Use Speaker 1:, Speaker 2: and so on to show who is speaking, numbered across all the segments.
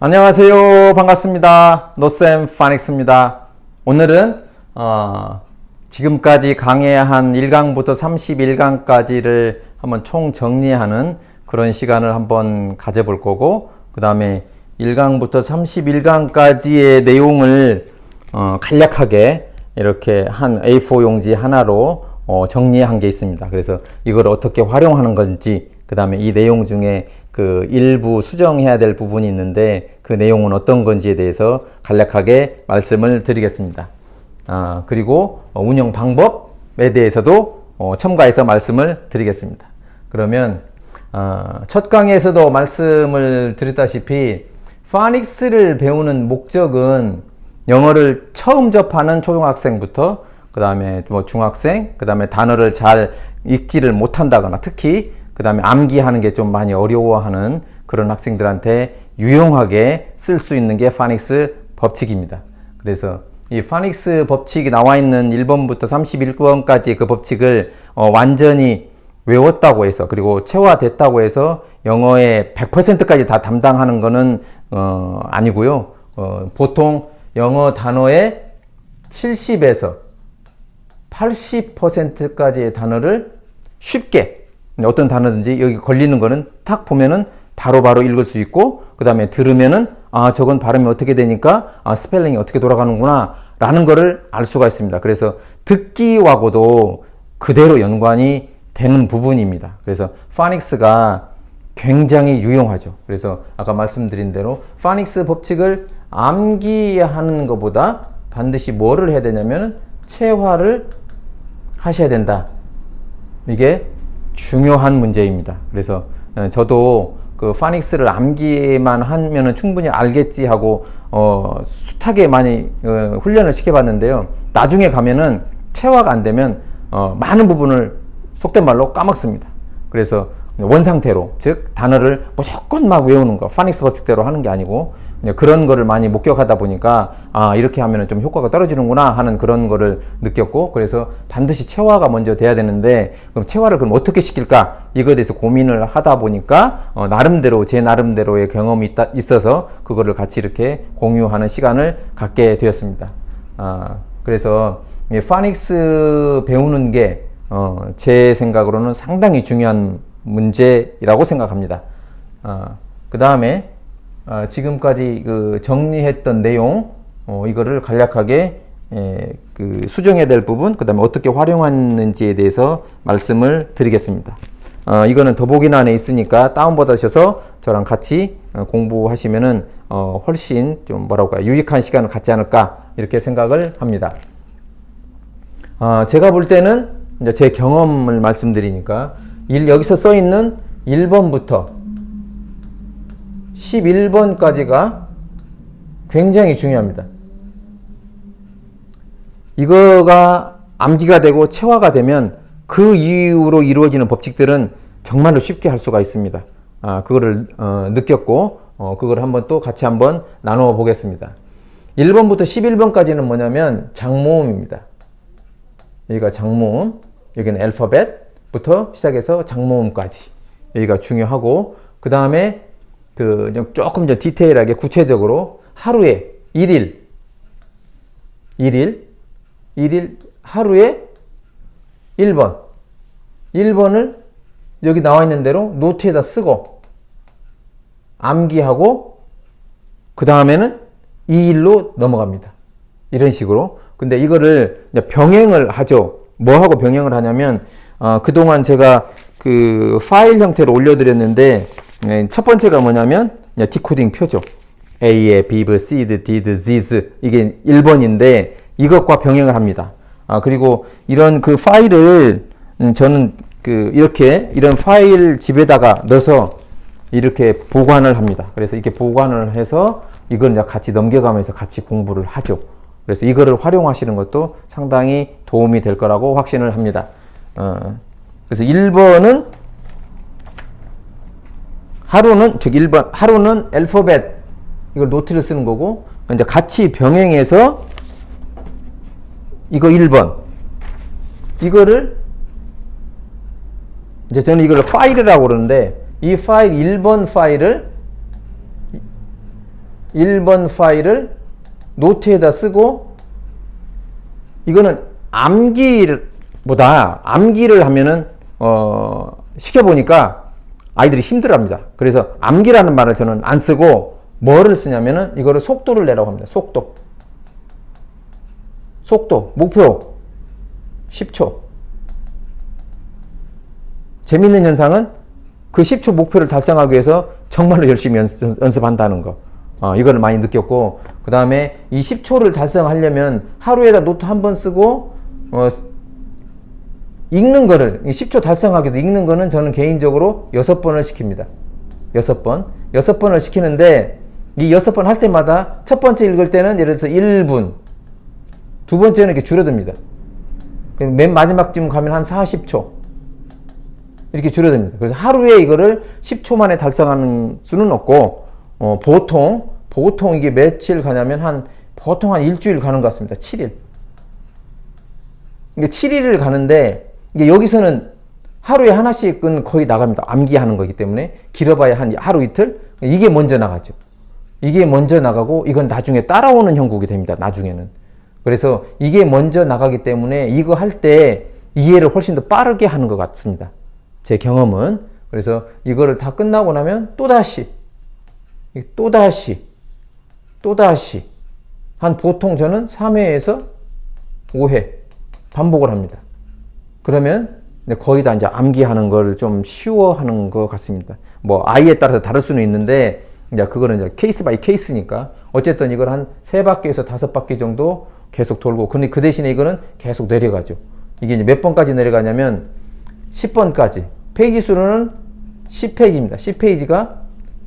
Speaker 1: 안녕하세요. 반갑습니다. 노쌤 파닉스입니다. 오늘은 지금까지 강의한 1강부터 31강까지를 한번 총 정리하는 그런 시간을 한번 가져볼 거고, 그 다음에 1강부터 31강까지의 내용을 간략하게 이렇게 한 A4 용지 하나로 정리한 게 있습니다. 그래서 이걸 어떻게 활용하는 건지, 그 다음에 이 내용 중에 그 일부 수정해야 될 부분이 있는데 그 내용은 어떤 건지에 대해서 간략하게 말씀을 드리겠습니다. 그리고 운영 방법에 대해서도 첨가해서 말씀을 드리겠습니다. 그러면 첫 강의에서도 말씀을 드렸다시피 파닉스를 배우는 목적은 영어를 처음 접하는 초등학생부터 그 다음에 뭐 중학생, 그 다음에 단어를 잘 읽지를 못한다거나 특히 그 다음에 암기하는 게 좀 많이 어려워하는 그런 학생들한테 유용하게 쓸 수 있는 게 파닉스 법칙입니다. 그래서 이 파닉스 법칙이 나와 있는 1번부터 31번까지 그 법칙을 완전히 외웠다고 해서, 그리고 체화됐다고 해서 영어의 100%까지 다 담당하는 거는 아니고요. 보통 영어 단어의 70에서 80%까지의 단어를 쉽게, 어떤 단어든지 여기 걸리는 거는 딱 보면은 바로바로 읽을 수 있고, 그 다음에 들으면은 저건 발음이 어떻게 되니까 스펠링이 어떻게 돌아가는구나 라는 거를 알 수가 있습니다. 그래서 듣기와고도 그대로 연관이 되는 부분입니다. 그래서 파닉스가 굉장히 유용하죠. 그래서 아까 말씀드린 대로 파닉스 법칙을 암기하는 것보다 반드시 뭐를 해야 되냐면 체화를 하셔야 된다. 이게 중요한 문제입니다. 그래서 저도 그 파닉스를 암기만 하면은 충분히 알겠지 하고 숱하게 많이 훈련을 시켜봤는데요. 나중에 가면은 체화가 안 되면 많은 부분을 속된 말로 까먹습니다. 그래서 원상태로, 즉 단어를 무조건 막 외우는 거, 파닉스 법칙대로 하는 게 아니고 그런 거를 많이 목격하다 보니까 이렇게 하면 좀 효과가 떨어지는구나 하는 그런 거를 느꼈고, 그래서 반드시 체화가 먼저 돼야 되는데 그럼 체화를 그럼 어떻게 시킬까, 이거에 대해서 고민을 하다 보니까 나름대로 제 나름대로의 경험이 있어서 그거를 같이 이렇게 공유하는 시간을 갖게 되었습니다. 그래서 파닉스 배우는 게 제 생각으로는 상당히 중요한 문제라고 생각합니다. 그 다음에 지금까지 그 정리했던 내용, 이거를 간략하게 그 수정해야 될 부분, 그 다음에 어떻게 활용하는지에 대해서 말씀을 드리겠습니다. 이거는 더보기란에 있으니까 다운받으셔서 저랑 같이 공부하시면은 훨씬 좀 유익한 시간을 갖지 않을까 이렇게 생각을 합니다. 제가 볼 때는 이제 제 경험을 말씀드리니까 여기서 써 있는 1번부터 11번까지가 굉장히 중요합니다. 이거가 암기가 되고 체화가 되면 그 이후로 이루어지는 법칙들은 정말로 쉽게 할 수가 있습니다. 그거를 느꼈고 그걸 한번 또 같이 한번 나누어 보겠습니다. 1번부터 11번까지는 뭐냐면 장모음입니다. 여기가 장모음, 여기는 알파벳부터 시작해서 장모음까지 여기가 중요하고, 그 다음에 조금 더 디테일하게 구체적으로 하루에 1일 하루에 1번을 여기 나와 있는 대로 노트에다 쓰고 암기하고 그 다음에는 이 일로 넘어갑니다. 이런 식으로. 근데 이거를 병행을 하죠. 뭐하고 병행을 하냐면 그동안 제가 그 파일 형태로 올려드렸는데 첫 번째가 뭐냐면 디코딩 표죠. A의 비브, C드, D드, Z드 이게 1번인데 이것과 병행을 합니다. 그리고 이런 그 파일을 저는 이렇게 이런 파일 집에다가 넣어서 이렇게 보관을 합니다. 그래서 이렇게 보관을 해서 이걸 같이 넘겨가면서 같이 공부를 하죠. 그래서 이거를 활용하시는 것도 상당히 도움이 될 거라고 확신을 합니다. 그래서 1번은 하루는 알파벳 이걸 노트를 쓰는 거고, 이제 같이 병행해서 이거 1번 이거를 이제 저는 이걸 파일이라고 그러는데 이 파일 1번 파일을 1번 파일을 노트에다 쓰고, 이거는 암기보다 암기를 하면은 시켜보니까 아이들이 힘들어합니다. 그래서 암기라는 말을 저는 안 쓰고 뭐를 쓰냐면은 이거를 속도를 내라고 합니다. 속도 목표 10초. 재밌는 현상은 그 10초 목표를 달성하기 위해서 정말로 열심히 연습한다는 거. 이거를 많이 느꼈고, 그 다음에 이 10초를 달성하려면 하루에다 노트 한 번 쓰고, 읽는 거를, 10초 달성하기 위해서 읽는 거는 저는 개인적으로 6번을 시킵니다. 6번을 시키는데, 이 6번 할 때마다 첫 번째 읽을 때는 예를 들어서 1분, 두 번째는 이렇게 줄어듭니다. 맨 마지막쯤 가면 한 40초. 이렇게 줄어듭니다. 그래서 하루에 이거를 10초 만에 달성하는 수는 없고, 보통 이게 며칠 가냐면 보통 한 일주일 가는 것 같습니다. 7일. 이게 7일을 가는데, 이게 여기서는 하루에 하나씩은 거의 나갑니다. 암기하는 거기 때문에. 길어봐야 한 하루 이틀? 이게 먼저 나가죠. 이게 먼저 나가고, 이건 나중에 따라오는 형국이 됩니다. 나중에는. 그래서 이게 먼저 나가기 때문에 이거 할 때 이해를 훨씬 더 빠르게 하는 것 같습니다. 제 경험은. 그래서 이거를 다 끝나고 나면 또다시 보통 저는 3회에서 5회 반복을 합니다. 그러면 거의 다 이제 암기하는 걸 좀 쉬워하는 것 같습니다. 뭐 아이에 따라서 다를 수는 있는데, 이제 그거는 이제 케이스 바이 케이스니까. 어쨌든 이걸 한 3바퀴에서 5바퀴 정도 계속 돌고, 근데 그 대신에 이거는 계속 내려가죠. 이게 이제 몇 번까지 내려가냐면 10번까지. 페이지 수로는 10페이지입니다. 10페이지가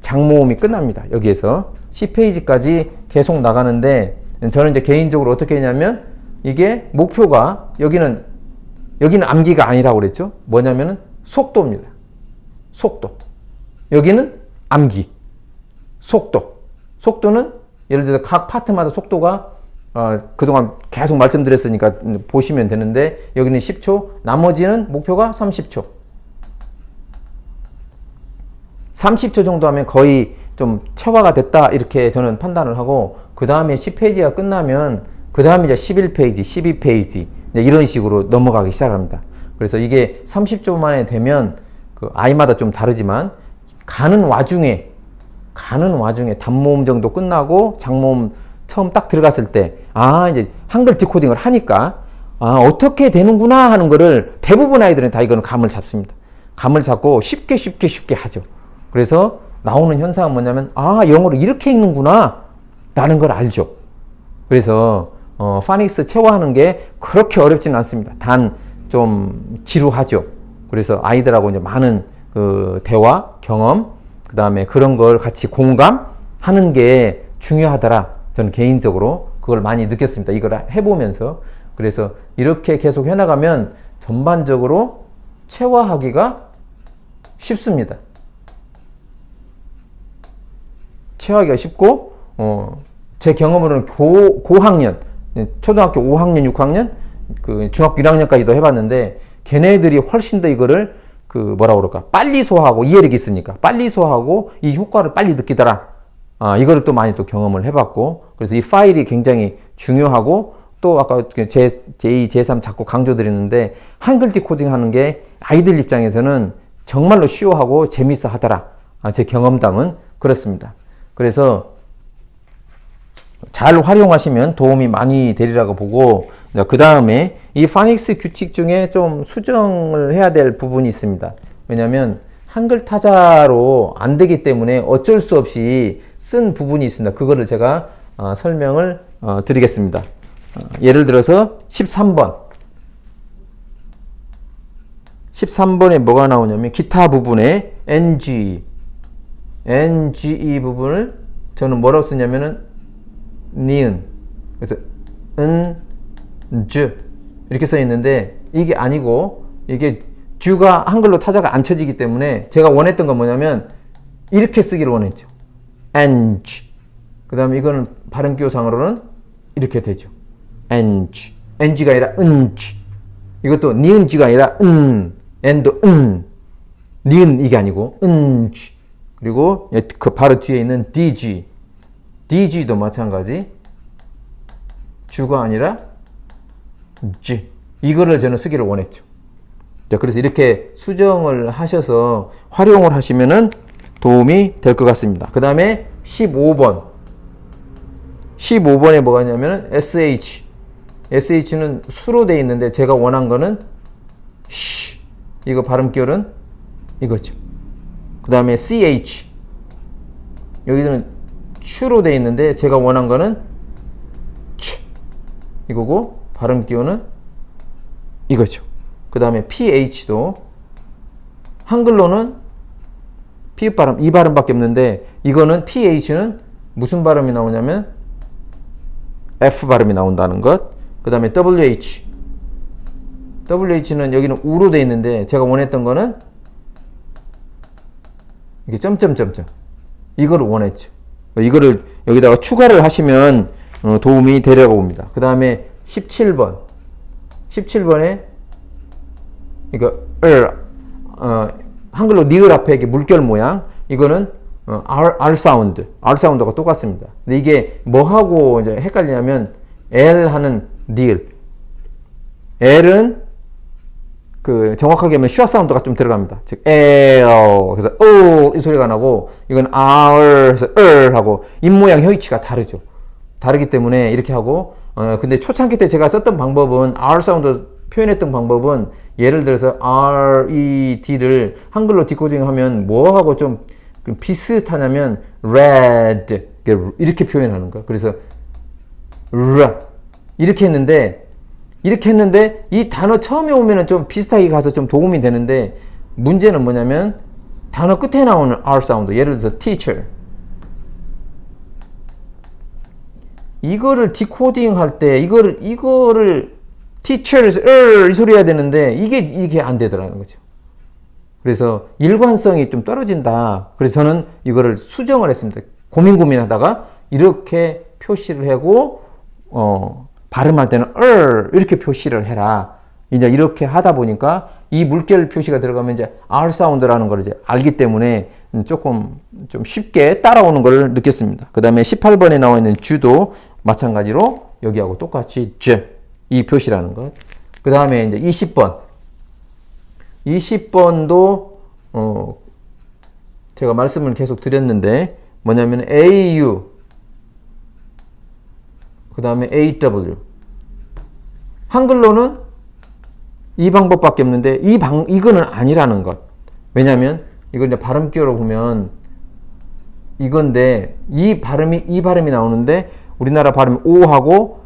Speaker 1: 장모음이 끝납니다. 여기에서 10페이지까지 계속 나가는데, 저는 이제 개인적으로 어떻게 했냐면, 이게 목표가 여기는 암기가 아니라고 그랬죠. 뭐냐면은 속도입니다. 속도. 여기는 암기. 속도는 예를 들어서 각 파트마다 속도가 그동안 계속 말씀드렸으니까 보시면 되는데, 여기는 10초, 나머지는 목표가 30초. 30초 정도 하면 거의 좀 체화가 됐다, 이렇게 저는 판단을 하고, 그 다음에 10페이지가 끝나면 그 다음에 이제 11페이지, 12페이지 이런 식으로 넘어가기 시작합니다. 그래서 이게 30초 만에 되면 그 아이마다 좀 다르지만 가는 와중에 단모음 정도 끝나고 장모음 처음 딱 들어갔을 때, 이제 한글 디코딩을 하니까 어떻게 되는구나 하는 거를 대부분 아이들은 다 이거는 감을 잡습니다. 감을 잡고 쉽게 하죠. 그래서 나오는 현상은 뭐냐면, 영어로 이렇게 읽는구나 라는 걸 알죠. 그래서 파닉스 체화하는 게 그렇게 어렵지는 않습니다. 단 좀 지루하죠. 그래서 아이들하고 이제 많은 그 대화, 경험, 그 다음에 그런 걸 같이 공감하는 게 중요하더라. 저는 개인적으로 그걸 많이 느꼈습니다. 이걸 해보면서. 그래서 이렇게 계속 해나가면 전반적으로 체화하기가 쉽습니다. 체화하기가 쉽고, 제 경험으로는 고학년, 초등학교 5학년, 6학년, 그 중학교 1학년까지도 해봤는데, 걔네들이 훨씬 더 이거를 빨리 소화하고, 이해력이 있으니까 빨리 소화하고 이 효과를 빨리 느끼더라. 이거를 또 많이 또 경험을 해봤고, 그래서 이 파일이 굉장히 중요하고, 또 아까 제2, 제3 자꾸 강조드리는데, 한글 디코딩 하는 게 아이들 입장에서는 정말로 쉬워하고 재밌어 하더라. 제 경험담은 그렇습니다. 그래서 잘 활용하시면 도움이 많이 되리라고 보고, 그 다음에 이 파닉스 규칙 중에 좀 수정을 해야 될 부분이 있습니다. 왜냐하면 한글 타자로 안 되기 때문에 어쩔 수 없이 쓴 부분이 있습니다. 그거를 제가 설명을 드리겠습니다. 예를 들어서 13번에 뭐가 나오냐면, 기타 부분에 NGE 부분을 저는 뭐라고 쓰냐면은 니은, 그래서 즈 이렇게 써 있는데, 이게 아니고, 이게 주가 한글로 타자가 안 쳐지기 때문에 제가 원했던 건 뭐냐면 이렇게 쓰기를 원했죠. 그 다음에 이거는 발음 기호상으로는 이렇게 되죠. NG가 아니라 이것도 니은지가 아니라 N도 니은 이게 아니고 그리고 그 바로 뒤에 있는 DG DG도 마찬가지. 주가 아니라 G. 이거를 저는 쓰기를 원했죠. 자, 그래서 이렇게 수정을 하셔서 활용을 하시면은 도움이 될 것 같습니다. 그 다음에 15번. 15번에 뭐가 있냐면은 SH. SH는 수로 되어 있는데 제가 원한 거는 쉬. 이거 발음 기울은 이거죠. 그 다음에 CH. 여기는 추로 되어 있는데 제가 원한 거는 치. 이거고 발음 기울은 이거죠. 그 다음에 PH도 한글로는 피읍 발음, 이 발음밖에 없는데 이거는 PH는 무슨 발음이 나오냐면 F 발음이 나온다는 것. 그 다음에 WH. WH는 여기는 우로 되어 있는데 제가 원했던 거는 이게 점점점점. 이거를 원했죠. 이거를 여기다가 추가를 하시면 도움이 되려고 봅니다. 그 다음에 17번. 17번에 이거 한글로 니을 앞에 이게 물결 모양. 이거는 R 사운드. R 사운드가 똑같습니다. 근데 이게 뭐하고 이제 헷갈리냐면 L 하는 니을. L은 그 정확하게 하면 슈아 사운드가 좀 들어갑니다. 즉 L 그래서 O 이 소리가 나고 이건 R 그래서 R 하고 입 모양 혀위치가 다르죠. 다르기 때문에 이렇게 하고 근데 초창기 때 제가 썼던 방법은 R 사운드 표현했던 방법은 예를 들어서 R, E, D를 한글로 디코딩하면 뭐하고 좀 비슷하냐면 red 이렇게 표현하는 거야. 그래서 이렇게 했는데 이 단어 처음에 오면은 좀 비슷하게 가서 좀 도움이 되는데 문제는 뭐냐면 단어 끝에 나오는 R 사운드 예를 들어서 teacher 이거를 디코딩 할 때 이거를 teachers 이 소리 해야 되는데 이게 안 되더라는 거죠. 그래서 일관성이 좀 떨어진다. 그래서 저는 이거를 수정을 했습니다. 고민하다가 이렇게 표시를 하고 발음할 때는 이렇게 표시를 해라. 이제 이렇게 하다 보니까 이 물결 표시가 들어가면 이제 R 사운드라는 걸 이제 알기 때문에 조금 좀 쉽게 따라오는 걸 느꼈습니다. 그 다음에 18번에 나와 있는 주도 마찬가지로 여기하고 똑같이 이 표시라는 것. 그 다음에 이제 20번. 20번도 제가 말씀을 계속 드렸는데 뭐냐면 AU 그 다음에 AW 한글로는 이 방법밖에 없는데 이거는 아니라는 것. 왜냐면 이거 이제 발음 기호로 보면 이건데 이 발음이 나오는데 우리나라 발음이 오하고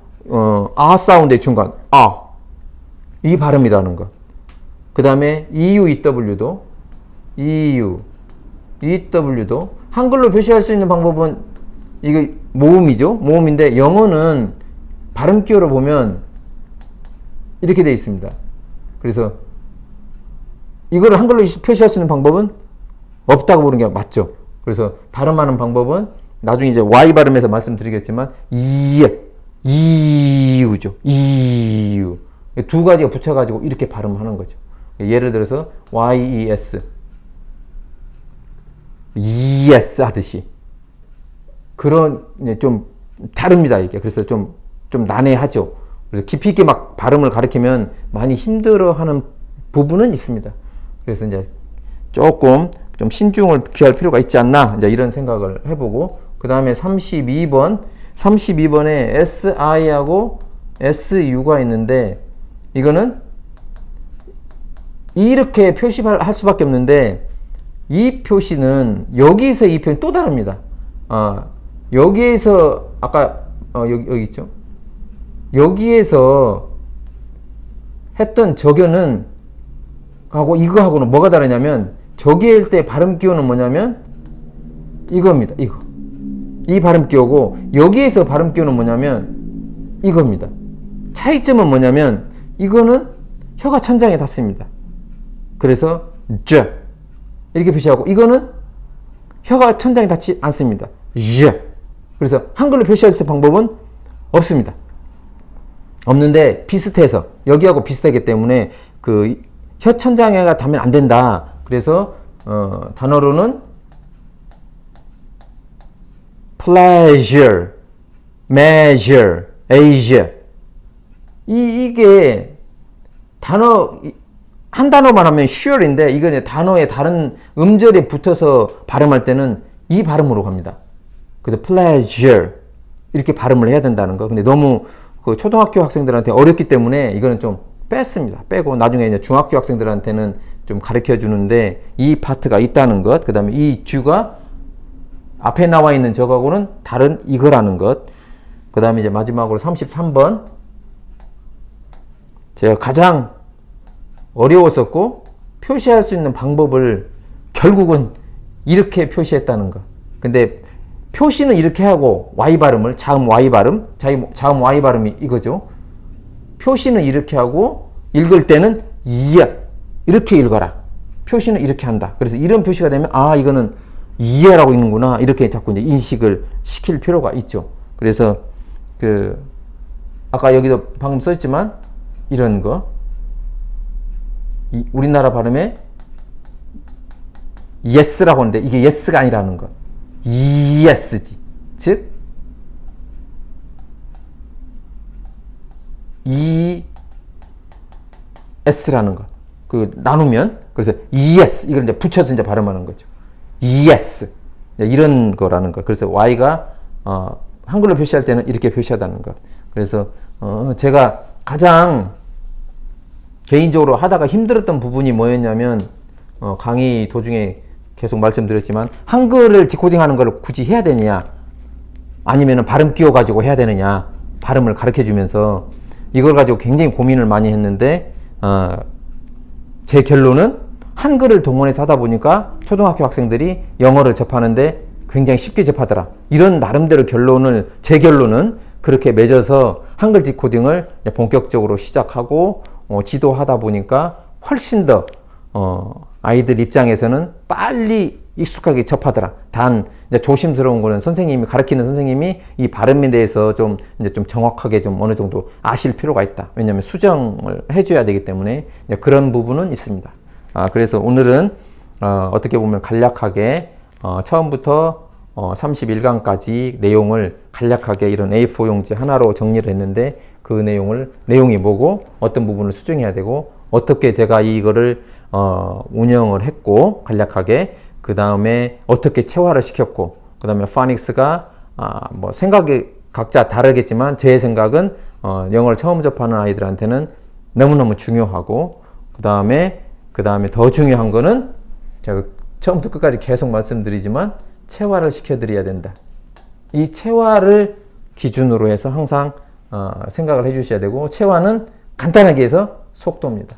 Speaker 1: 아 사운드의 중간 이 발음이라는 것. 그 다음에 EU, EW도 한글로 표시할 수 있는 방법은 이거 모음이죠. 모음인데 영어는 발음 기호로 보면 이렇게 되어 있습니다. 그래서 이거를 한글로 표시할 수 있는 방법은 없다고 보는 게 맞죠. 그래서 발음하는 방법은 나중에 이제 Y 발음에서 말씀드리겠지만 이유죠. 이유. 두 가지가 붙여가지고 이렇게 발음하는 거죠. 예를 들어서 YES yes 하듯이 그런 좀 다릅니다 이게. 그래서 좀 난해하죠. 그래서 깊이 있게 막 발음을 가르치면 많이 힘들어하는 부분은 있습니다. 그래서 이제 조금 좀 신중을 기할 필요가 있지 않나 이제 이런 생각을 해보고 그 다음에 32번에 SI하고 SU가 있는데 이거는 이렇게 표시할 수밖에 없는데 이 표시는 여기서 이 표현 또 다릅니다. 여기에서 아까 여기 있죠. 여기에서 했던 저견은 하고 이거하고는 뭐가 다르냐면 저기에 할 때 발음 기호는 뭐냐면 이겁니다. 이 발음 기호고 여기에서 발음 기호는 뭐냐면 이겁니다. 차이점은 뭐냐면 이거는 혀가 천장에 닿습니다. 그래서 이렇게 표시하고 이거는 혀가 천장에 닿지 않습니다. 그래서 한글로 표시할 수 있는 방법은 없습니다. 없는데 비슷해서 여기하고 비슷하기 때문에 그 혀 천장에가 닿으면 안 된다. 그래서 단어로는 pleasure, measure, Asia. 이게 단어, 한 단어만 하면 sure인데, 이거 단어의 다른 음절에 붙어서 발음할 때는 이 발음으로 갑니다. 그래서 pleasure. 이렇게 발음을 해야 된다는 거. 근데 너무 그 초등학교 학생들한테 어렵기 때문에 이거는 좀 뺐습니다. 빼고 나중에 이제 중학교 학생들한테는 좀 가르쳐 주는데 이 파트가 있다는 것. 그 다음에 이 주가 앞에 나와 있는 저거하고는 다른 이거라는 것. 그 다음에 이제 마지막으로 33번. 제가 가장 어려웠었고 표시할 수 있는 방법을 결국은 이렇게 표시했다는 거. 근데 표시는 이렇게 하고 Y 발음을 자음 Y 발음, 자음 Y 발음이 이거죠. 표시는 이렇게 하고 읽을 때는 이야 이렇게 읽어라. 표시는 이렇게 한다. 그래서 이런 표시가 되면 아 이거는 이해라고 있는구나 이렇게 자꾸 이제 인식을 시킬 필요가 있죠. 그래서 그 아까 여기도 방금 써있지만 이런 거 우리나라 발음에 yes라고 하는데 이게 yes가 아니라는 거. yes지. 즉 es라는 거. 그 나누면 그래서 yes 이걸 이제 붙여서 이제 발음하는 거죠. yes 이런 거라는 거. 그래서 y가 한글로 표시할 때는 이렇게 표시하다는 거. 그래서 제가 가장 개인적으로 하다가 힘들었던 부분이 뭐였냐면 강의 도중에 계속 말씀드렸지만 한글을 디코딩하는 걸 굳이 해야 되느냐 아니면 발음 끼워 가지고 해야 되느냐 발음을 가르쳐 주면서 이걸 가지고 굉장히 고민을 많이 했는데 제 결론은 한글을 동원해서 하다 보니까 초등학교 학생들이 영어를 접하는데 굉장히 쉽게 접하더라. 이런 나름대로 제 결론은 그렇게 맺어서 한글 디코딩을 본격적으로 시작하고 지도하다 보니까 훨씬 더 아이들 입장에서는 빨리 익숙하게 접하더라. 단 이제 조심스러운 거는 가르치는 선생님이 이 발음에 대해서 좀 정확하게 좀 어느 정도 아실 필요가 있다. 왜냐하면 수정을 해줘야 되기 때문에 그런 부분은 있습니다. 그래서 오늘은 어떻게 보면 간략하게 처음부터 31강까지 내용을 간략하게 이런 A4 용지 하나로 정리를 했는데 그 내용이 뭐고 어떤 부분을 수정해야 되고 어떻게 제가 이거를 운영을 했고 간략하게 그 다음에 어떻게 체화를 시켰고 그 다음에 파닉스가 뭐 생각이 각자 다르겠지만 제 생각은 영어를 처음 접하는 아이들한테는 너무너무 중요하고 그 다음에 더 중요한 거는 제가 처음부터 끝까지 계속 말씀드리지만 체화를 시켜드려야 된다. 이 체화를 기준으로 해서 항상 생각을 해주셔야 되고 체화는 간단하게 해서 속도입니다.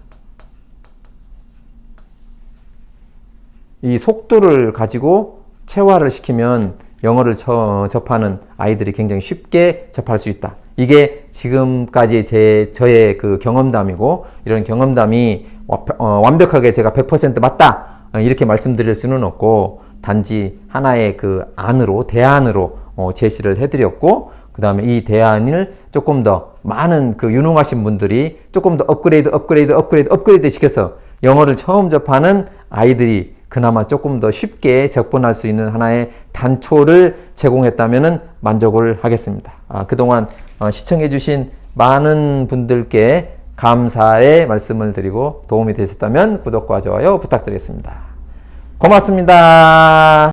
Speaker 1: 이 속도를 가지고 체화를 시키면 영어를 접하는 아이들이 굉장히 쉽게 접할 수 있다. 이게 지금까지 저의 그 경험담이고 이런 경험담이 완벽하게 제가 100% 맞다 이렇게 말씀드릴 수는 없고 단지 하나의 그 대안으로 제시를 해드렸고 그 다음에 이 대안을 조금 더 많은 그 유능하신 분들이 조금 더 업그레이드 시켜서 영어를 처음 접하는 아이들이 그나마 조금 더 쉽게 접근할 수 있는 하나의 단초를 제공했다면 만족을 하겠습니다. 그동안 시청해 주신 많은 분들께 감사의 말씀을 드리고 도움이 되셨다면 구독과 좋아요 부탁드리겠습니다. 고맙습니다.